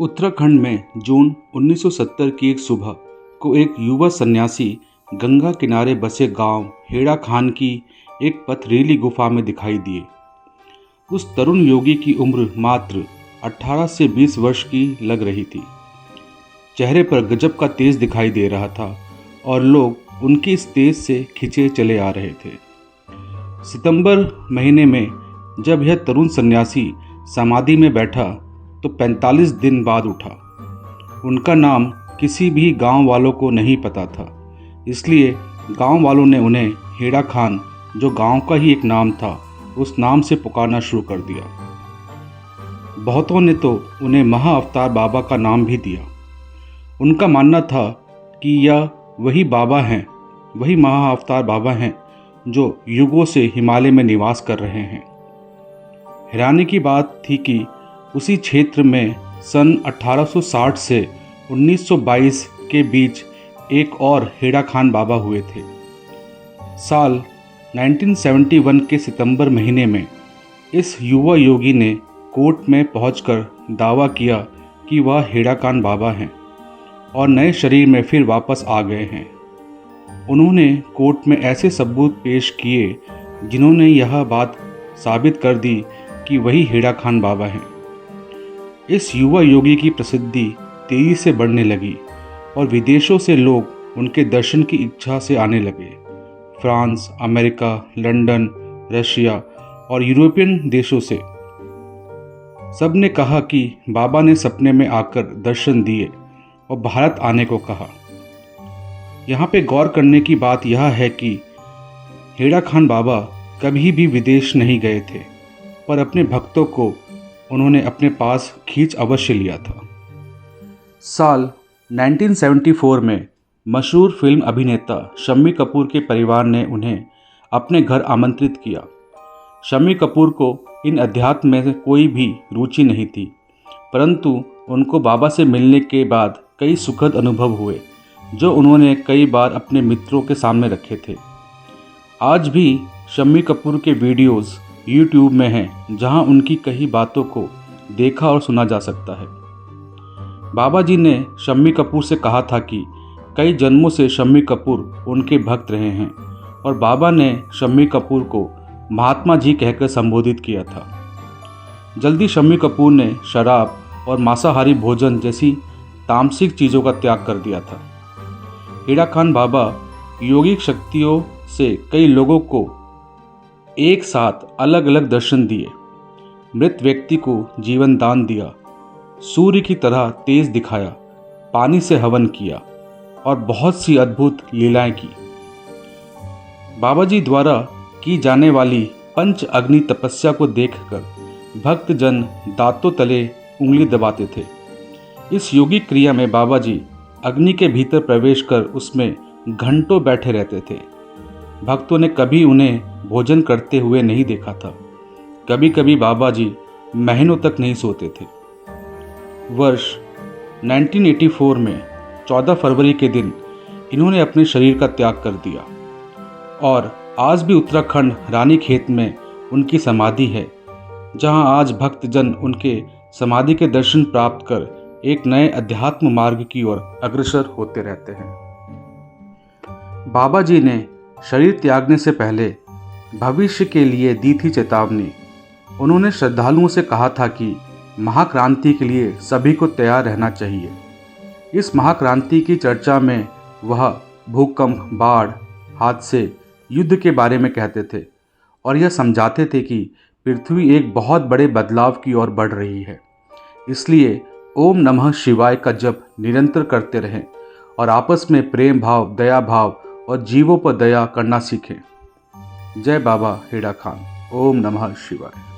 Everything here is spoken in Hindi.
उत्तराखंड में जून 1970 की एक सुबह को एक युवा सन्यासी गंगा किनारे बसे गांव हेड़ा खान की एक पथरीली गुफा में दिखाई दिए। उस तरुण योगी की उम्र मात्र 18 से 20 वर्ष की लग रही थी। चेहरे पर गजब का तेज दिखाई दे रहा था और लोग उनकी इस तेज से खिंचे चले आ रहे थे। सितंबर महीने में जब यह तरुण सन्यासी समाधि में बैठा तो 45 दिन बाद उठा। उनका नाम किसी भी गांव वालों को नहीं पता था, इसलिए गांव वालों ने उन्हें हेड़ा खान, जो गांव का ही एक नाम था, उस नाम से पुकारना शुरू कर दिया। बहुतों ने तो उन्हें महाअवतार बाबा का नाम भी दिया। उनका मानना था कि यह वही बाबा हैं, वही महाअवतार बाबा हैं जो युगों से हिमालय में निवास कर रहे हैं। हैरानी की बात थी कि उसी क्षेत्र में सन 1860 से 1922 के बीच एक और हेड़ा खान बाबा हुए थे। साल 1971 के सितंबर महीने में इस युवा योगी ने कोर्ट में पहुंचकर दावा किया कि वह हेड़ा खान बाबा हैं और नए शरीर में फिर वापस आ गए हैं। उन्होंने कोर्ट में ऐसे सबूत पेश किए जिन्होंने यह बात साबित कर दी कि वही हेड़ा खान बाबा हैं। इस युवा योगी की प्रसिद्धि तेजी से बढ़ने लगी और विदेशों से लोग उनके दर्शन की इच्छा से आने लगे। फ्रांस, अमेरिका, लंदन, रशिया और यूरोपियन देशों से सब ने कहा कि बाबा ने सपने में आकर दर्शन दिए और भारत आने को कहा। यहाँ पे गौर करने की बात यह है कि हेड़ा खान बाबा कभी भी विदेश नहीं गए थे, पर अपने भक्तों को उन्होंने अपने पास खींच अवश्य लिया था। साल 1974 में मशहूर फिल्म अभिनेता शम्मी कपूर के परिवार ने उन्हें अपने घर आमंत्रित किया। शम्मी कपूर को इन अध्यात्म में कोई भी रुचि नहीं थी, परंतु उनको बाबा से मिलने के बाद कई सुखद अनुभव हुए जो उन्होंने कई बार अपने मित्रों के सामने रखे थे। आज भी शम्मी कपूर के वीडियोज़ YouTube में हैं, जहां उनकी कई बातों को देखा और सुना जा सकता है। बाबा जी ने शम्मी कपूर से कहा था कि कई जन्मों से शम्मी कपूर उनके भक्त रहे हैं और बाबा ने शम्मी कपूर को महात्मा जी कहकर संबोधित किया था। जल्दी शम्मी कपूर ने शराब और मांसाहारी भोजन जैसी तामसिक चीज़ों का त्याग कर दिया था। हेड़ा खान बाबा योगिक शक्तियों से कई लोगों को एक साथ अलग अलग दर्शन दिए, मृत व्यक्ति को जीवन दान दिया, सूर्य की तरह तेज दिखाया, पानी से हवन किया और बहुत सी अद्भुत लीलाएं की। बाबा जी द्वारा की जाने वाली पंच अग्नि तपस्या को देखकर भक्तजन दांतों तले उंगली दबाते थे। इस योगिक क्रिया में बाबा जी अग्नि के भीतर प्रवेश कर उसमें घंटों बैठे रहते थे। भक्तों ने कभी उन्हें भोजन करते हुए नहीं देखा था। कभी कभी बाबा जी महीनों तक नहीं सोते थे। वर्ष 1984 में 14 फरवरी के दिन इन्होंने अपने शरीर का त्याग कर दिया और आज भी उत्तराखंड रानीखेत में उनकी समाधि है, जहां आज भक्तजन उनके समाधि के दर्शन प्राप्त कर एक नए अध्यात्म मार्ग की ओर अग्रसर होते रहते हैं। बाबा जी ने शरीर त्यागने से पहले भविष्य के लिए दी थी चेतावनी। उन्होंने श्रद्धालुओं से कहा था कि महाक्रांति के लिए सभी को तैयार रहना चाहिए। इस महाक्रांति की चर्चा में वह भूकंप, बाढ़, हादसे, युद्ध के बारे में कहते थे और यह समझाते थे कि पृथ्वी एक बहुत बड़े बदलाव की ओर बढ़ रही है। इसलिए ओम नमः शिवाय का जप निरंतर करते रहें और आपस में प्रेम भाव, दया भाव और जीवों पर दया करना सीखें। जय बाबा हेड़ा खान। ओम नमः शिवाय।